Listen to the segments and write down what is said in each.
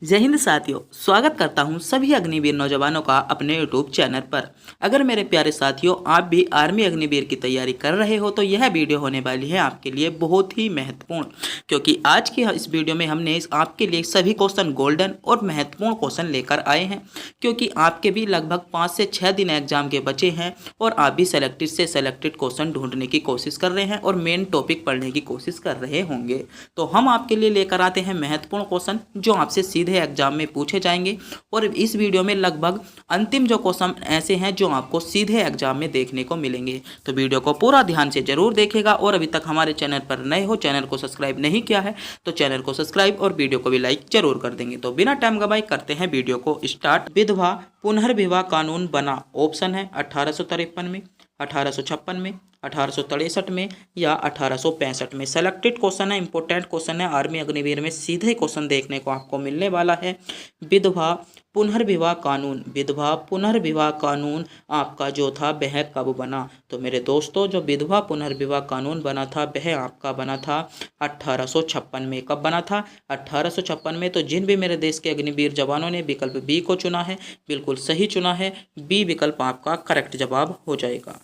जय हिंद साथियों, स्वागत करता हूं सभी अग्निवीर नौजवानों का अपने यूट्यूब चैनल पर। अगर मेरे प्यारे साथियों आप भी आर्मी अग्निवीर की तैयारी कर रहे हो तो यह वीडियो होने वाली है आपके लिए बहुत ही महत्वपूर्ण, क्योंकि आज की इस वीडियो में हमने आपके लिए सभी क्वेश्चन गोल्डन और महत्वपूर्ण क्वेश्चन लेकर आए हैं। क्योंकि आपके भी लगभग 5 से 6 दिन एग्जाम के बचे हैं और आप भी सेलेक्टेड से सेलेक्टेड क्वेश्चन ढूंढने की कोशिश कर रहे हैं और मेन टॉपिक पढ़ने की कोशिश कर रहे होंगे। तो हम आपके लिए लेकर आते हैं महत्वपूर्ण क्वेश्चन जो आपसे सीधे एग्जाम में पूछे जाएंगे। और इस वीडियो में लगभग अंतिम जो क्वेश्चन ऐसे हैं जो आपको सीधे एग्जाम में देखने को मिलेंगे। तो वीडियो को पूरा ध्यान से जरूर देखेगा और अभी तक हमारे चैनल पर नए हो, चैनल को सब्सक्राइब नहीं किया है तो चैनल को सब्सक्राइब और वीडियो को भी लाइक जरूर कर देंगे। तो बिना टाइम गवाए करते हैं वीडियो को स्टार्ट। विधवा पुनर्विवाह कानून बना, ऑप्शन है 1853 में, 1856 में, 1863 में या 1865 में। सेलेक्टेड क्वेश्चन है, इंपॉर्टेंट क्वेश्चन है, आर्मी अग्निवीर में सीधे क्वेश्चन देखने को आपको मिलने वाला है। विधवा पुनर्विवाह कानून, विधवा पुनर्विवाह कानून आपका जो था वह कब बना? तो मेरे दोस्तों जो विधवा पुनर्विवाह कानून बना था वह आपका बना था 1856 में। कब बना था? 1856 में। तो जिन भी मेरे देश के अग्निवीर जवानों ने विकल्प बी को चुना है बिल्कुल सही चुना है, बी विकल्प आपका करेक्ट जवाब हो जाएगा।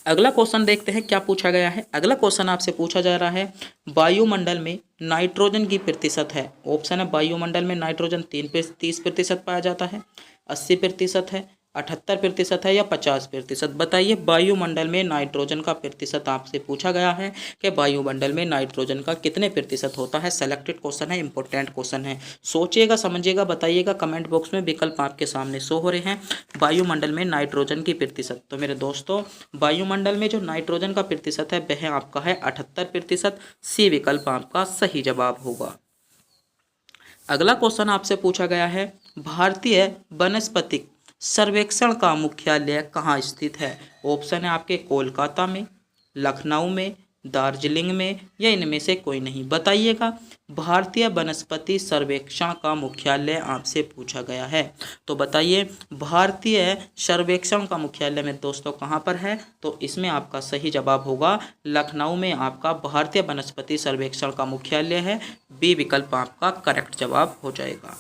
अगला क्वेश्चन देखते हैं क्या पूछा गया है। अगला क्वेश्चन आपसे पूछा जा रहा है, वायुमंडल में नाइट्रोजन की प्रतिशत है। ऑप्शन है वायुमंडल में नाइट्रोजन 30% पाया जाता है, 80% है, 78% है या 50%। बताइए वायुमंडल में नाइट्रोजन का प्रतिशत आपसे पूछा गया है कि वायुमंडल में नाइट्रोजन का कितने प्रतिशत होता है। सेलेक्टेड क्वेश्चन है, इंपॉर्टेंट क्वेश्चन है। सोचिएगा, समझिएगा, बताइएगा। कमेंट बॉक्स में विकल्प आपके सामने शो हो रहे हैं। वायुमंडल में नाइट्रोजन की प्रतिशत, तो मेरे दोस्तों वायुमंडल में जो नाइट्रोजन का प्रतिशत है वह आपका है 78%। सी विकल्प आपका सही जवाब होगा। अगला क्वेश्चन आपसे पूछा गया है, भारतीय वनस्पतिक सर्वेक्षण का मुख्यालय कहाँ स्थित है। ऑप्शन है आपके कोलकाता में, लखनऊ में, दार्जिलिंग में या इनमें से कोई नहीं। बताइएगा। भारतीय वनस्पति सर्वेक्षण का मुख्यालय आपसे पूछा गया है, तो बताइए भारतीय सर्वेक्षण का मुख्यालय में दोस्तों कहाँ पर है? तो इसमें आपका सही जवाब होगा लखनऊ में आपका भारतीय वनस्पति सर्वेक्षण का मुख्यालय है। बी विकल्प आपका करेक्ट जवाब हो जाएगा।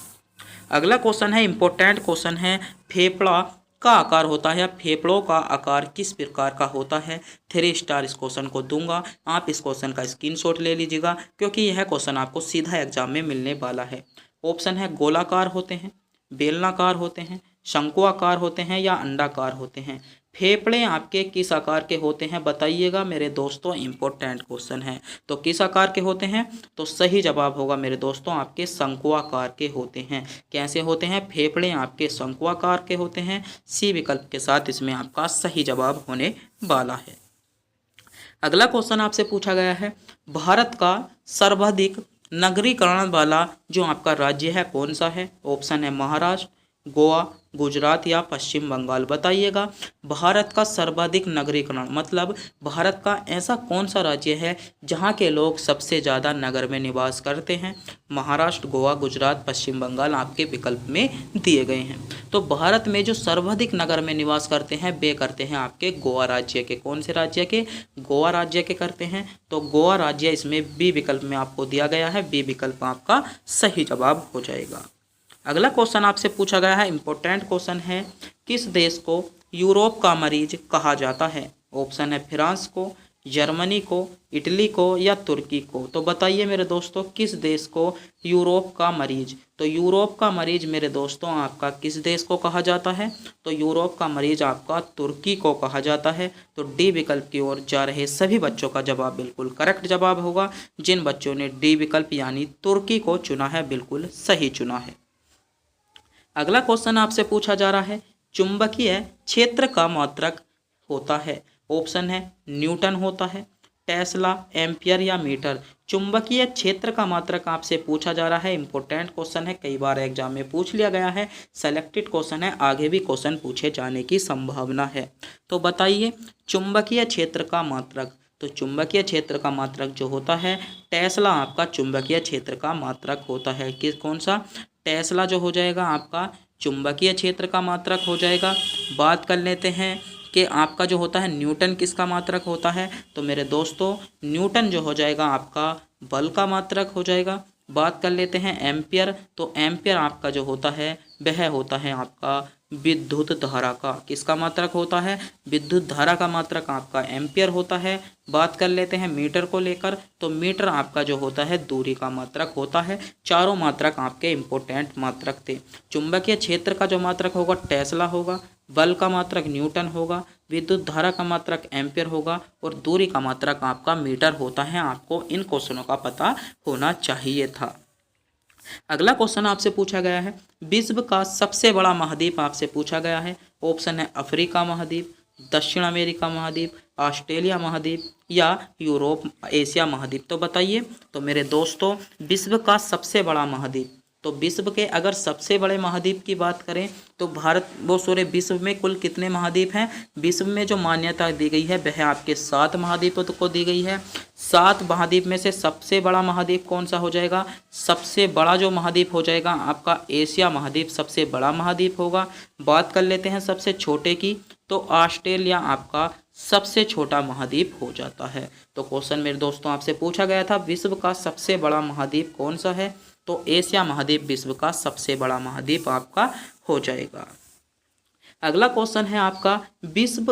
अगला क्वेश्चन है, इंपॉर्टेंट क्वेश्चन है, फेफड़ा का आकार होता है या फेफड़ों का आकार किस प्रकार का होता है। 3 स्टार इस क्वेश्चन को दूंगा, आप इस क्वेश्चन का स्क्रीनशॉट ले लीजिएगा क्योंकि यह क्वेश्चन आपको सीधा एग्जाम में मिलने वाला है। ऑप्शन है गोलाकार होते हैं, बेलनाकार होते हैं, शंकुआकार होते हैं या अंडाकार होते हैं। फेफड़े आपके किस आकार के होते हैं बताइएगा मेरे दोस्तों, इंपॉर्टेंट क्वेश्चन है। तो किस आकार के होते हैं? तो सही जवाब होगा मेरे दोस्तों आपके शंकुआकार के होते हैं। कैसे होते हैं? फेफड़े आपके शंकुआकार के होते हैं। सी विकल्प के साथ इसमें आपका सही जवाब होने वाला है। अगला क्वेश्चन आपसे पूछा गया है, भारत का सर्वाधिक नगरीकरण वाला जो आपका राज्य है कौन सा है। ऑप्शन है महाराष्ट्र, गोवा, गुजरात या पश्चिम बंगाल। बताइएगा भारत का सर्वाधिक नगरीकरण मतलब भारत का ऐसा कौन सा राज्य है जहां के लोग सबसे ज़्यादा नगर में निवास करते हैं। महाराष्ट्र, गोवा, गुजरात, पश्चिम बंगाल आपके विकल्प में दिए गए हैं। तो भारत में जो सर्वाधिक नगर में निवास करते हैं वे करते हैं आपके गोवा राज्य के। कौन से राज्य के? गोवा राज्य के करते हैं। तो गोवा राज्य इसमें बी विकल्प में आपको दिया गया है। बी विकल्प आपका सही जवाब हो जाएगा। अगला क्वेश्चन आपसे पूछा गया है, इंपॉर्टेंट क्वेश्चन है, किस देश को यूरोप का मरीज कहा जाता है। ऑप्शन है फ्रांस को, जर्मनी को, इटली को या तुर्की को। तो बताइए मेरे दोस्तों किस देश को यूरोप का मरीज? तो यूरोप का मरीज मेरे दोस्तों आपका किस देश को कहा जाता है? तो यूरोप का मरीज आपका तुर्की को कहा जाता है। तो डी विकल्प की ओर जा रहे सभी बच्चों का जवाब बिल्कुल करेक्ट जवाब होगा। जिन बच्चों ने डी विकल्प यानी तुर्की को चुना है बिल्कुल सही चुना है। अगला क्वेश्चन आपसे पूछा जा रहा है, चुंबकीय क्षेत्र का मात्रक होता है। ऑप्शन है न्यूटन होता है, टेस्ला, एम्पियर या मीटर। चुंबकीय क्षेत्र का मात्रक आपसे पूछा जा रहा है। इंपॉर्टेंट क्वेश्चन है, कई बार एग्जाम में पूछ लिया गया है। सेलेक्टेड क्वेश्चन है, आगे भी क्वेश्चन पूछे जाने की संभावना है। तो बताइए चुंबकीय क्षेत्र का मात्रक। तो चुंबकीय क्षेत्र का मात्रक जो होता है टेस्ला आपका चुंबकीय क्षेत्र का मात्रक होता है। किस कौन सा? टेस्ला जो हो जाएगा आपका चुंबकीय क्षेत्र का मात्रक हो जाएगा। बात कर लेते हैं कि आपका जो होता है न्यूटन किसका मात्रक होता है। तो मेरे दोस्तों न्यूटन जो हो जाएगा आपका बल का मात्रक हो जाएगा। बात कर लेते हैं एम्पियर, तो एम्पियर आपका जो होता है वह होता है आपका विद्युत धारा का, किसका मात्रक होता है, विद्युत धारा का मात्रक आपका एम्पियर होता है। बात कर लेते हैं मीटर को लेकर, तो मीटर आपका जो होता है दूरी का मात्रक होता है। चारों मात्रक आपके इम्पोर्टेंट मात्रक थे। चुंबकीय क्षेत्र का जो मात्रक होगा टेस्ला होगा, बल का मात्रक न्यूटन होगा, विद्युत धारा का मात्रक एम्पियर होगा और दूरी का मात्रक आपका मीटर होता है। आपको इन क्वेश्चनों का पता होना चाहिए था। अगला क्वेश्चन आपसे पूछा गया है, विश्व का सबसे बड़ा महाद्वीप आपसे पूछा गया है। ऑप्शन है अफ्रीका महाद्वीप, दक्षिण अमेरिका महाद्वीप, ऑस्ट्रेलिया महाद्वीप या यूरोप एशिया महाद्वीप। तो बताइए। तो मेरे दोस्तों, विश्व का सबसे बड़ा महाद्वीप, तो विश्व के अगर सबसे बड़े महाद्वीप की बात करें तो विश्व में कुल कितने महाद्वीप हैं? विश्व में जो मान्यता दी गई है वह आपके 7 महाद्वीपों को दी गई है। 7 महाद्वीप में से सबसे बड़ा महाद्वीप कौन सा हो जाएगा? सबसे बड़ा जो महाद्वीप हो जाएगा आपका एशिया महाद्वीप सबसे बड़ा महाद्वीप होगा। बात कर लेते हैं सबसे छोटे की, तो ऑस्ट्रेलिया आपका सबसे छोटा महाद्वीप हो जाता है। तो क्वेश्चन मेरे दोस्तों आपसे पूछा गया था, विश्व का सबसे बड़ा महाद्वीप कौन सा है? तो एशिया महाद्वीप विश्व का सबसे बड़ा महाद्वीप आपका हो जाएगा। अगला क्वेश्चन है आपका, विश्व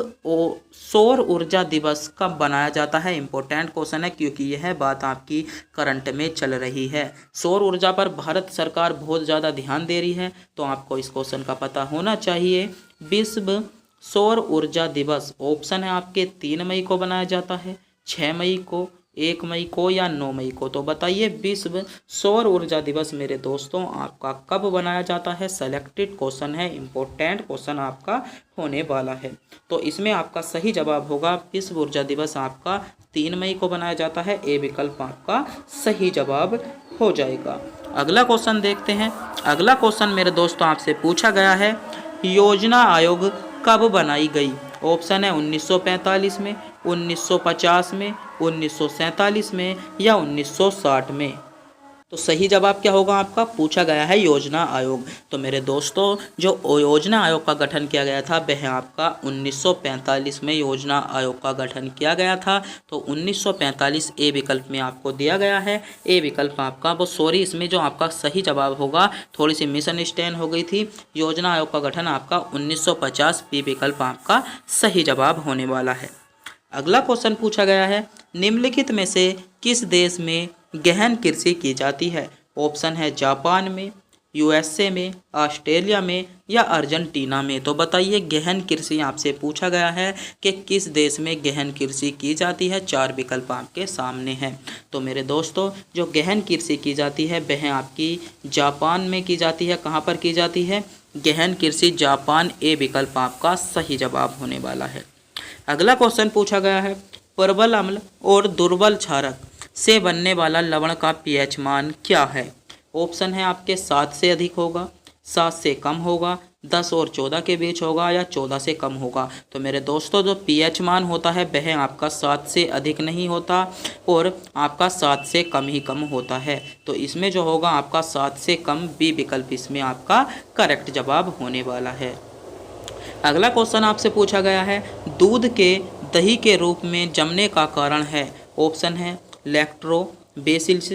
सौर ऊर्जा दिवस कब बनाया जाता है? इंपॉर्टेंट क्वेश्चन है क्योंकि यह बात आपकी करंट में चल रही है। सौर ऊर्जा पर भारत सरकार बहुत ज़्यादा ध्यान दे रही है, तो आपको इस क्वेश्चन का पता होना चाहिए। विश्व सौर ऊर्जा दिवस ऑप्शन है आपके 3 मई को बनाया जाता है, 6 मई को, 1 मई को या 9 मई को। तो बताइए, विश्व सौर ऊर्जा दिवस मेरे दोस्तों आपका कब बनाया जाता है? सेलेक्टेड क्वेश्चन है, इंपॉर्टेंट क्वेश्चन आपका होने वाला है। तो इसमें आपका सही जवाब होगा विश्व ऊर्जा दिवस आपका 3 मई को बनाया जाता है। ए विकल्प आपका सही जवाब हो जाएगा। अगला क्वेश्चन देखते हैं। अगला क्वेश्चन मेरे दोस्तों आपसे पूछा गया है, योजना आयोग कब बनाई गई? ऑप्शन है 1945 में, 1950 में, 1947 में या 1960 में। तो सही जवाब क्या होगा आपका? पूछा गया है योजना आयोग। तो मेरे दोस्तों, जो योजना आयोग का गठन किया गया था वह आपका 1945 में योजना आयोग का गठन किया गया था। तो 1945 ए विकल्प में आपको दिया गया है। ए विकल्प आपका इसमें जो आपका सही जवाब होगा, थोड़ी सी मिसअंडरस्टैंड हो गई थी। योजना आयोग का गठन आपका 1950 बी विकल्प आपका सही जवाब होने वाला है। अगला क्वेश्चन पूछा गया है, निम्नलिखित में से किस देश में गहन कृषि की जाती है? ऑप्शन है जापान में, यूएसए में, ऑस्ट्रेलिया में या अर्जेंटीना में। तो बताइए, गहन कृषि आपसे पूछा गया है कि किस देश में गहन कृषि की जाती है। 4 विकल्प आपके सामने हैं। तो मेरे दोस्तों, जो गहन कृषि की जाती है वह आपकी जापान में की जाती है। कहाँ पर की जाती है? गहन कृषि जापान। ए विकल्प आपका सही जवाब होने वाला है। अगला क्वेश्चन पूछा गया है, प्रबल अम्ल और दुर्बल क्षारक से बनने वाला लवण का पीएच मान क्या है? ऑप्शन है आपके 7 से अधिक होगा, 7 से कम होगा, 10 और 14 के बीच होगा या 14 से कम होगा। तो मेरे दोस्तों, जो पीएच मान होता है वह आपका 7 से अधिक नहीं होता और आपका 7 से कम ही कम होता है। तो इसमें जो होगा आपका 7 से कम, बी विकल्प इसमें आपका करेक्ट जवाब होने वाला है। अगला क्वेश्चन आपसे पूछा गया है, दूध के दही के रूप में जमने का कारण है? ऑप्शन है लैक्टोबैसिलस,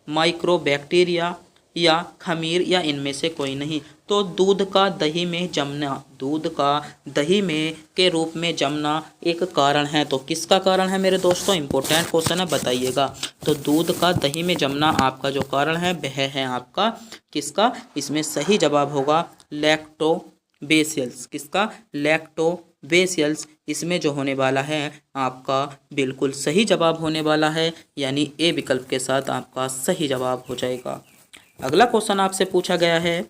माइक्रोबैक्टीरिया या खमीर या इनमें से कोई नहीं। तो दूध का दही में जमना, दूध का दही में के रूप में जमना एक कारण है। तो किसका कारण है मेरे दोस्तों? इंपॉर्टेंट क्वेश्चन है, बताइएगा। तो दूध का दही में जमना आपका जो कारण है वह है आपका किसका? इसमें सही जवाब होगा लैक्टोबैसिलस। किसका? लैक्टोबैसिलस इसमें जो होने वाला है आपका बिल्कुल सही जवाब होने वाला है, यानी ए विकल्प के साथ आपका सही जवाब हो जाएगा। अगला क्वेश्चन आपसे पूछा गया है,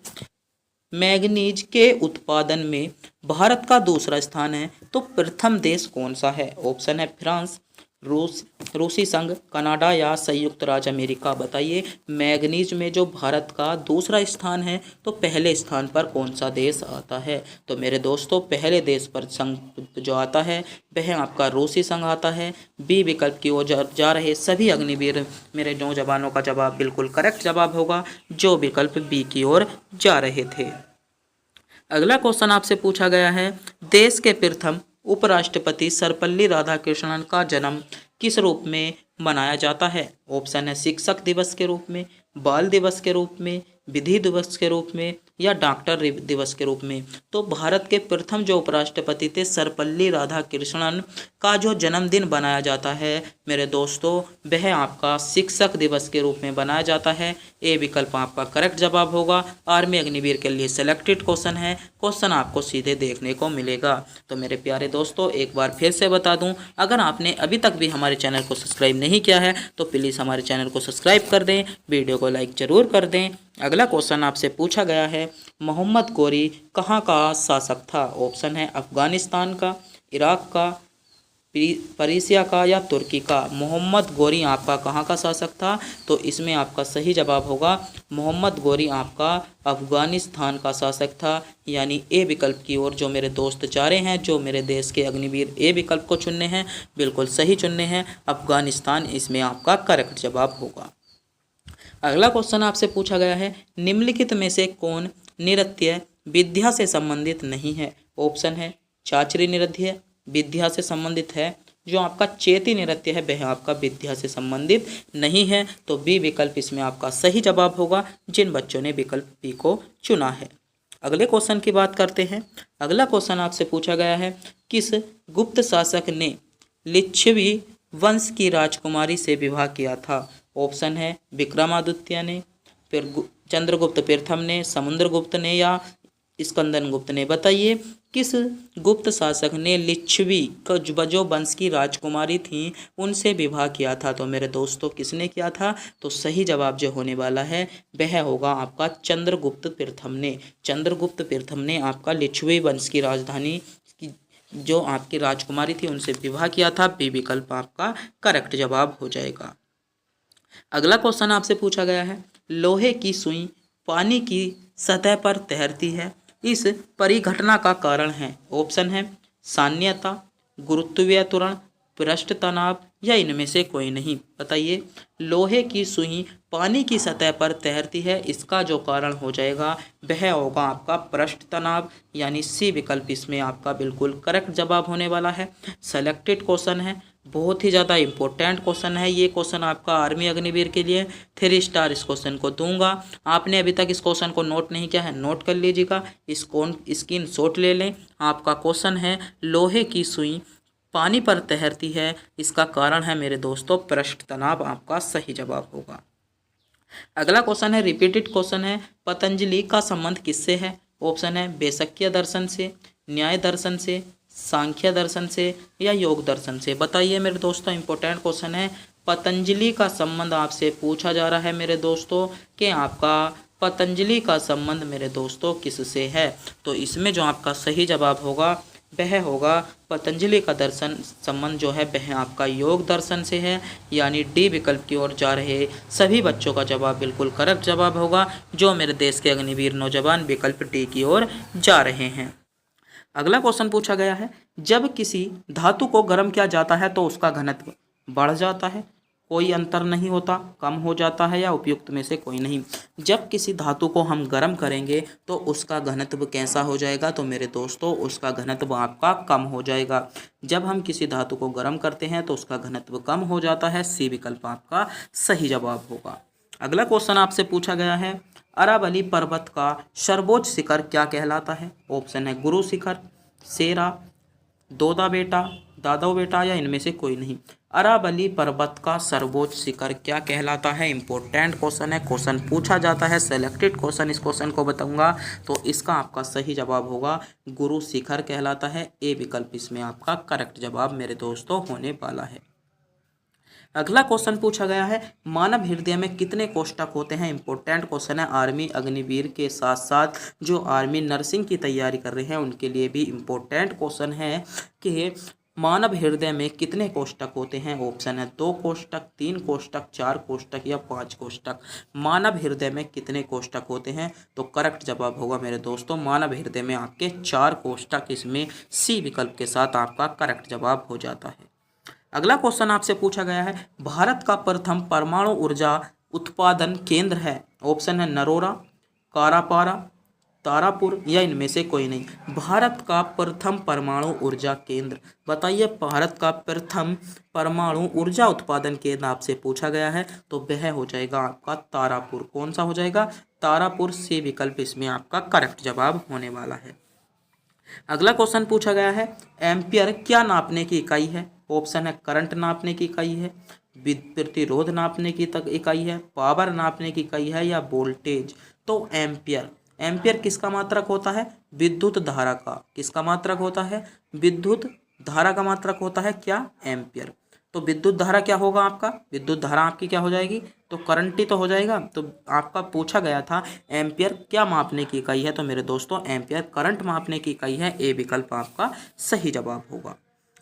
मैग्नीज के उत्पादन में भारत का दूसरा स्थान है, तो प्रथम देश कौन सा है? ऑप्शन है फ्रांस, रूसी संघ, कनाडा या संयुक्त राज्य अमेरिका। बताइए, मैग्नीज में जो भारत का दूसरा स्थान है तो पहले स्थान पर कौन सा देश आता है? तो मेरे दोस्तों, पहले देश पर संघ जो आता है वह आपका रूसी संघ आता है। बी विकल्प की ओर जा रहे सभी अग्निवीर मेरे नौजवानों का जवाब बिल्कुल करेक्ट जवाब होगा, जो विकल्प बी की ओर जा रहे थे। अगला क्वेश्चन आपसे पूछा गया है, देश के प्रथम उपराष्ट्रपति सर्वपल्ली राधाकृष्णन का जन्म किस रूप में मनाया जाता है? ऑप्शन है शिक्षक दिवस के रूप में, बाल दिवस के रूप में, विधि दिवस के रूप में या डॉक्टर दिवस के रूप में। तो भारत के प्रथम जो उपराष्ट्रपति थे सर्वपल्ली राधाकृष्णन का जो जन्मदिन बनाया जाता है मेरे दोस्तों, वह आपका शिक्षक दिवस के रूप में बनाया जाता है। ए विकल्प आपका करेक्ट जवाब होगा। आर्मी अग्निवीर के लिए सेलेक्टेड क्वेश्चन है, क्वेश्चन आपको सीधे देखने को मिलेगा। तो मेरे प्यारे दोस्तों एक बार फिर से बता दूं, अगर आपने अभी तक भी हमारे चैनल को सब्सक्राइब नहीं किया है तो प्लीज़ हमारे चैनल को सब्सक्राइब कर दें, वीडियो को लाइक जरूर कर दें। अगला क्वेश्चन आपसे पूछा गया है, मोहम्मद गोरी कहाँ का शासक था? ऑप्शन है अफगानिस्तान का, इराक का, पर्सिया का या तुर्की का। मोहम्मद गोरी आपका कहाँ का शासक था? तो इसमें आपका सही जवाब होगा मोहम्मद गोरी आपका अफगानिस्तान का शासक था। यानी ए विकल्प की ओर जो मेरे दोस्त जा रहे हैं, जो मेरे देश के अग्निवीर ए विकल्प को चुनने हैं, बिल्कुल सही चुनने हैं, अफगानिस्तान इसमें आपका करेक्ट जवाब होगा। अगला क्वेश्चन आपसे पूछा गया है, निम्नलिखित में से कौन नृत्य विद्या से संबंधित नहीं है? ऑप्शन है चाचरी नृत्य विद्या से संबंधित है, जो आपका चेती नृत्य है वह आपका विद्या से संबंधित नहीं है। तो बी विकल्प इसमें आपका सही जवाब होगा, जिन बच्चों ने विकल्प बी को चुना है। अगले क्वेश्चन की बात करते हैं। अगला क्वेश्चन आपसे पूछा गया है, किस गुप्त शासक ने लिच्छवी वंश की राजकुमारी से विवाह किया था? ऑप्शन है विक्रमादित्य ने, फिर चंद्रगुप्त प्रथम ने, समुद्रगुप्त ने या स्कंदन गुप्त ने। बताइए किस गुप्त शासक ने लिच्छवी जो वंश की राजकुमारी थी उनसे विवाह किया था? तो मेरे दोस्तों किसने किया था? तो सही जवाब जो होने वाला है वह होगा आपका चंद्रगुप्त प्रथम ने। चंद्रगुप्त प्रथम ने आपका लिच्छवी वंश की राजधानी की जो आपकी राजकुमारी थी उनसे विवाह किया था। बी विकल्प आपका करेक्ट जवाब हो जाएगा। अगला क्वेश्चन आपसे पूछा गया है, लोहे की सुई पानी की सतह पर तैरती है, इस परिघटना का कारण है? ऑप्शन है साम्यता, गुरुत्वीय त्वरण, पृष्ठ तनाव या इनमें से कोई नहीं। बताइए लोहे की सुई पानी की सतह पर तैरती है, इसका जो कारण हो जाएगा वह होगा आपका पृष्ठ तनाव। यानी सी विकल्प इसमें आपका बिल्कुल करेक्ट जवाब होने वाला है। सेलेक्टेड क्वेश्चन है, बहुत ही ज़्यादा इंपॉर्टेंट क्वेश्चन है ये क्वेश्चन आपका आर्मी अग्निवीर के लिए। 3 स्टार इस क्वेश्चन को दूंगा। आपने अभी तक इस क्वेश्चन को नोट नहीं किया है, नोट कर लीजिएगा, इसको स्क्रीन शॉट ले लें। आपका क्वेश्चन है लोहे की सुई पानी पर तैरती है, इसका कारण है मेरे दोस्तों पृष्ठ तनाव, आपका सही जवाब होगा। अगला क्वेश्चन है रिपीटेड क्वेश्चन है, पतंजलि का संबंध किससे है? ऑप्शन है वैशक्य दर्शन से, न्याय दर्शन से, सांख्य दर्शन से या योग दर्शन से। बताइए मेरे दोस्तों इंपॉर्टेंट क्वेश्चन है, पतंजलि का संबंध आपसे पूछा जा रहा है मेरे दोस्तों कि आपका पतंजलि का संबंध मेरे दोस्तों किससे है? तो इसमें जो आपका सही जवाब होगा वह होगा पतंजलि का दर्शन संबंध जो है वह आपका योग दर्शन से है। यानी डी विकल्प की ओर जा रहे सभी बच्चों का जवाब बिल्कुल करेक्ट जवाब होगा, जो मेरे देश के अग्निवीर नौजवान विकल्प डी की ओर जा रहे हैं। अगला क्वेश्चन पूछा गया है, जब किसी धातु को गर्म किया जाता है तो उसका घनत्व बढ़ जाता है, कोई अंतर नहीं होता, कम हो जाता है या उपयुक्त में से कोई नहीं। जब किसी धातु को हम गर्म करेंगे तो उसका घनत्व कैसा हो जाएगा? तो मेरे दोस्तों उसका घनत्व आपका कम हो जाएगा। जब हम किसी धातु को गर्म करते हैं तो उसका घनत्व कम हो जाता है। सी विकल्प आपका सही जवाब होगा। अगला क्वेश्चन आपसे पूछा गया है, अरावली पर्वत का सर्वोच्च शिखर क्या कहलाता है? ऑप्शन है गुरु शिखर, सेरा, दोदा बेटा, दादव बेटा या इनमें से कोई नहीं। अरावली पर्वत का सर्वोच्च शिखर क्या कहलाता है? इंपॉर्टेंट क्वेश्चन है, क्वेश्चन पूछा जाता है, सेलेक्टेड क्वेश्चन इस क्वेश्चन को बताऊंगा। तो इसका आपका सही जवाब होगा गुरु शिखर कहलाता है। ए विकल्प इसमें आपका करेक्ट जवाब मेरे दोस्तों होने वाला है। अगला क्वेश्चन पूछा गया है, मानव हृदय में कितने कोष्ठक होते हैं? इंपॉर्टेंट क्वेश्चन है, आर्मी अग्निवीर के साथ साथ जो आर्मी नर्सिंग की तैयारी कर रहे हैं उनके लिए भी इंपॉर्टेंट क्वेश्चन है कि मानव हृदय में कितने कोष्ठक होते हैं? ऑप्शन है 2 कोष्ठक, 3 कोष्ठक, 4 कोष्ठक या 5 कोष्ठक। मानव हृदय में कितने कोष्ठक होते हैं? तो करेक्ट जवाब होगा मेरे दोस्तों मानव हृदय में आपके 4 कोष्ठक। इसमें सी विकल्प के साथ आपका करेक्ट जवाब हो जाता है। अगला क्वेश्चन आपसे पूछा गया है, भारत का प्रथम परमाणु ऊर्जा उत्पादन केंद्र है? ऑप्शन है नरोरा, कारापारा, तारापुर या इनमें से कोई नहीं। भारत का प्रथम परमाणु ऊर्जा केंद्र, बताइए भारत का प्रथम परमाणु ऊर्जा उत्पादन केंद्र आपसे पूछा गया है तो वह हो जाएगा आपका तारापुर। कौन सा हो जाएगा? तारापुर। सी विकल्प इसमें आपका करेक्ट जवाब होने वाला है। अगला क्वेश्चन पूछा गया है, एम्पियर क्या नापने की इकाई है? ऑप्शन है करंट नापने की इकाई है, प्रतिरोध नापने की इकाई है, पावर नापने की इकाई है या वोल्टेज। तो एम्पियर, एम्पियर किसका मात्रक होता है? विद्युत धारा का। किसका मात्रक होता है? विद्युत धारा का मात्रक होता है क्या? एम्पियर। तो विद्युत धारा क्या होगा आपका? विद्युत धारा आपकी क्या हो जाएगी? तो करंट ही तो हो जाएगा। तो आपका पूछा गया था एम्पियर क्या मापने की इकाई है, तो मेरे दोस्तों एम्पियर करंट मापने की इकाई है। ए विकल्प आपका सही जवाब होगा।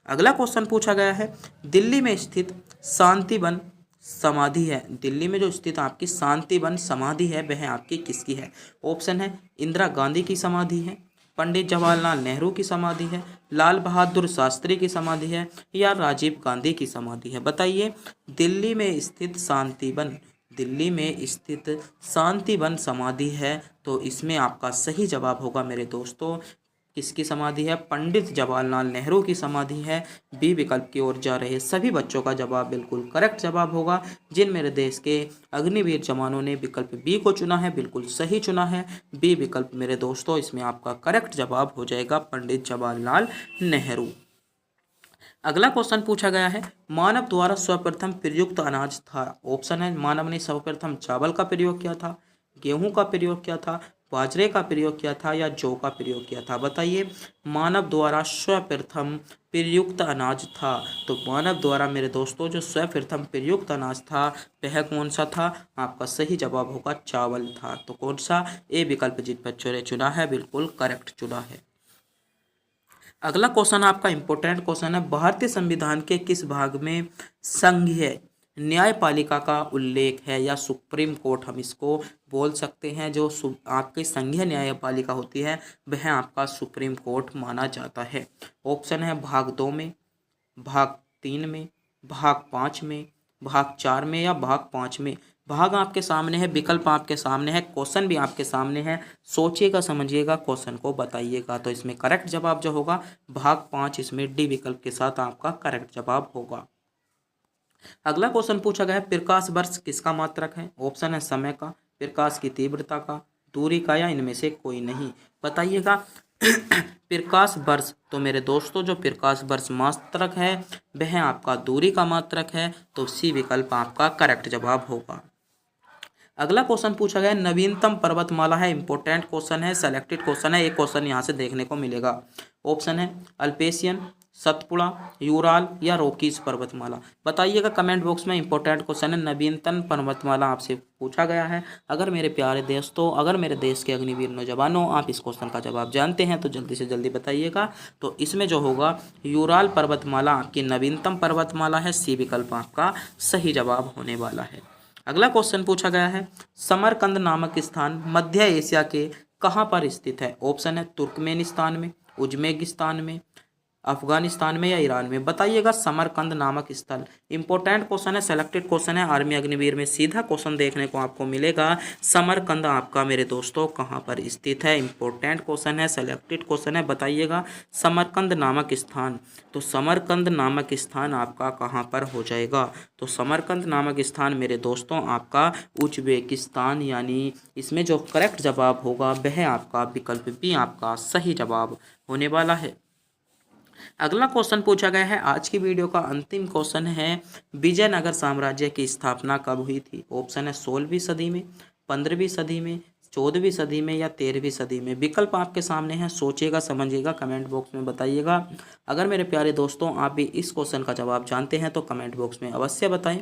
अगला क्वेश्चन पूछा गया है, दिल्ली में स्थित शांतिवन समाधि है, दिल्ली में जो स्थित आपकी शांतिवन समाधि है वह आपकी किसकी है? ऑप्शन है इंदिरा गांधी की समाधि है, पंडित जवाहरलाल नेहरू की समाधि है, लाल बहादुर शास्त्री की समाधि है या राजीव गांधी की समाधि है। बताइए दिल्ली में स्थित शांतिवन, दिल्ली में स्थित शांतिवन समाधि है तो इसमें आपका सही जवाब होगा मेरे दोस्तों किसकी समाधि है? पंडित जवाहरलाल नेहरू की समाधि है। बी विकल्प की ओर जा रहे सभी बच्चों का जवाब बिल्कुल करेक्ट जवाब होगा। जिन मेरे देश के अग्निवीर जवानों ने विकल्प बी को चुना है बिल्कुल सही चुना है। बी विकल्प मेरे दोस्तों इसमें आपका करेक्ट जवाब हो जाएगा पंडित जवाहरलाल नेहरू। अगला क्वेश्चन पूछा गया है, मानव द्वारा सर्वप्रथम प्रयुक्त अनाज था। ऑप्शन है मानव ने सर्वप्रथम चावल का प्रयोग किया था, गेहूं का प्रयोग किया था, बाजरे का प्रयोग किया था या जौ का प्रयोग किया था। बताइए मानव द्वारा सर्वप्रथम प्रयुक्त अनाज था, तो मानव द्वारा मेरे दोस्तों जो सर्वप्रथम प्रयुक्त अनाज था वह कौन सा था? आपका सही जवाब होगा चावल था। तो कौन सा? ए विकल्प जिन बच्चों ने चुना है बिल्कुल करेक्ट चुना है। अगला क्वेश्चन आपका इंपॉर्टेंट क्वेश्चन है, भारतीय संविधान के किस भाग में संघीय न्यायपालिका का उल्लेख है या सुप्रीम कोर्ट हम इसको बोल सकते हैं। जो आपकी संघीय न्यायपालिका होती है वह आपका सुप्रीम कोर्ट माना जाता है। ऑप्शन है भाग 2 में, भाग 3 में, भाग 5 में, भाग 4 में या भाग 5 में। भाग आपके सामने है, विकल्प आपके सामने है, क्वेश्चन भी आपके सामने है। सोचिएगा समझिएगा क्वेश्चन को बताइएगा। तो इसमें करेक्ट जवाब जो होगा भाग 5, इसमें डी विकल्प के साथ आपका करेक्ट जवाब होगा। अगला क्वेश्चन पूछा गया है, प्रकाश वर्ष किसका मात्रक है? ऑप्शन है समय का, प्रकाश की तीव्रता का, दूरी का या इनमें से कोई नहीं। बताइएगा प्रकाश वर्ष, तो मेरे दोस्तों जो प्रकाश वर्ष मात्रक है वह आपका दूरी का मात्रक है। तो सी विकल्प आपका करेक्ट जवाब होगा। अगला क्वेश्चन पूछा गया है, नवीनतम पर्वतमाला है। इंपॉर्टेंट क्वेश्चन है, सेलेक्टेड क्वेश्चन है। एक क्वेश्चन यहाँ से देखने को मिलेगा। ऑप्शन है अल्पेशियन, सतपुड़ा, यूराल या रॉकीज पर्वतमाला। बताइएगा कमेंट बॉक्स में। इंपॉर्टेंट क्वेश्चन है, नवीनतम पर्वतमाला आपसे पूछा गया है। अगर मेरे प्यारे दोस्तों, अगर मेरे देश के अग्निवीर नौजवानों आप इस क्वेश्चन का जवाब जानते हैं तो जल्दी से जल्दी बताइएगा। तो इसमें जो होगा यूराल पर्वतमाला आपकी नवीनतम पर्वतमाला है। सी विकल्प आपका सही जवाब होने वाला है। अगला क्वेश्चन पूछा गया है, समरकंद नामक स्थान मध्य एशिया के कहाँ पर स्थित है? ऑप्शन है तुर्कमेनिस्तान में, उज्बेकिस्तान में, अफगानिस्तान में या ईरान में। बताइएगा समरकंद नामक स्थल। इंपॉर्टेंट क्वेश्चन है, सेलेक्टेड क्वेश्चन है। आर्मी अग्निवीर में सीधा क्वेश्चन देखने को आपको मिलेगा। समरकंद आपका मेरे दोस्तों कहाँ पर स्थित है? इंपॉर्टेंट क्वेश्चन है, सेलेक्टेड क्वेश्चन है। बताइएगा समरकंद नामक स्थान। तो समरकंद नामक स्थान आपका कहाँ पर हो जाएगा? तो समरकंद नामक स्थान मेरे दोस्तों आपका उज्बेकिस्तान, यानी इसमें जो करेक्ट जवाब होगा वह आपका विकल्प बी आपका सही जवाब होने वाला है। अगला क्वेश्चन पूछा गया है, आज की वीडियो का अंतिम क्वेश्चन है, विजयनगर साम्राज्य की स्थापना कब हुई थी? ऑप्शन है 16वीं सदी में, 15वीं सदी में, 14वीं सदी में या 13वीं सदी में। विकल्प आपके सामने है, सोचिएगा समझिएगा, कमेंट बॉक्स में बताइएगा। अगर मेरे प्यारे दोस्तों आप भी इस क्वेश्चन का जवाब जानते हैं तो कमेंट बॉक्स में अवश्य बताएं।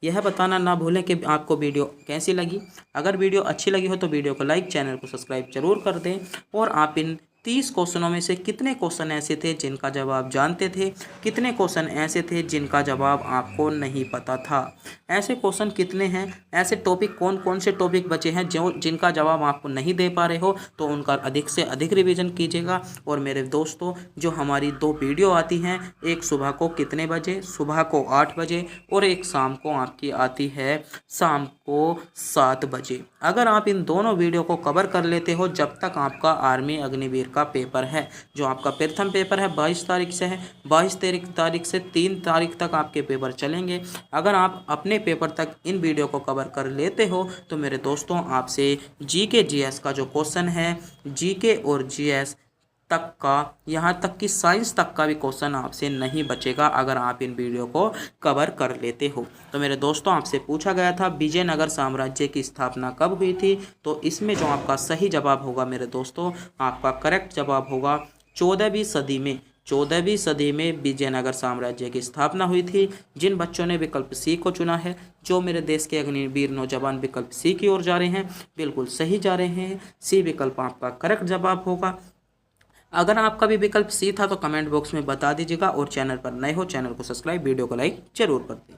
यह बताना ना भूलें कि आपको वीडियो कैसी लगी। अगर वीडियो अच्छी लगी हो तो वीडियो को लाइक, चैनल को सब्सक्राइब जरूर कर दें। और आप इन 30 क्वेश्चनों में से कितने क्वेश्चन ऐसे थे जिनका जवाब जानते थे, कितने क्वेश्चन ऐसे थे जिनका जवाब आपको नहीं पता था? ऐसे क्वेश्चन कितने हैं? ऐसे टॉपिक कौन कौन से टॉपिक बचे हैं जो जिनका जवाब आपको नहीं दे पा रहे हो? तो उनका अधिक से अधिक रिवीजन कीजिएगा। और मेरे दोस्तों जो हमारी 2 वीडियो आती हैं, एक सुबह को कितने बजे? सुबह को 8 बजे, और एक शाम को आपकी आती है शाम को 7 बजे। अगर आप इन दोनों वीडियो को कवर कर लेते हो जब तक आपका आर्मी अग्निवीर का पेपर है, जो आपका प्रथम पेपर है 22 तारीख से है, 22 तारीख से 3 तारीख तक आपके पेपर चलेंगे। अगर आप अपने पेपर तक इन वीडियो को कवर कर लेते हो तो मेरे दोस्तों आपसे जीके जीएस का जो क्वेश्चन है, जीके और जीएस तक का, यहाँ तक कि साइंस तक का भी क्वेश्चन आपसे नहीं बचेगा अगर आप इन वीडियो को कवर कर लेते हो। तो मेरे दोस्तों आपसे पूछा गया था विजयनगर साम्राज्य की स्थापना कब हुई थी, तो इसमें जो आपका सही जवाब होगा मेरे दोस्तों, आपका करेक्ट जवाब होगा 14वीं सदी में। 14वीं सदी में विजयनगर साम्राज्य की स्थापना हुई थी। जिन बच्चों ने विकल्प सी को चुना है, जो मेरे देश के अग्निवीर नौजवान विकल्प सी की ओर जा रहे हैं, बिल्कुल सही जा रहे हैं। सी विकल्प आपका करेक्ट जवाब होगा। अगर आपका भी विकल्प सी था तो कमेंट बॉक्स में बता दीजिएगा, और चैनल पर नए हो चैनल को सब्सक्राइब, वीडियो को लाइक जरूर कर दें।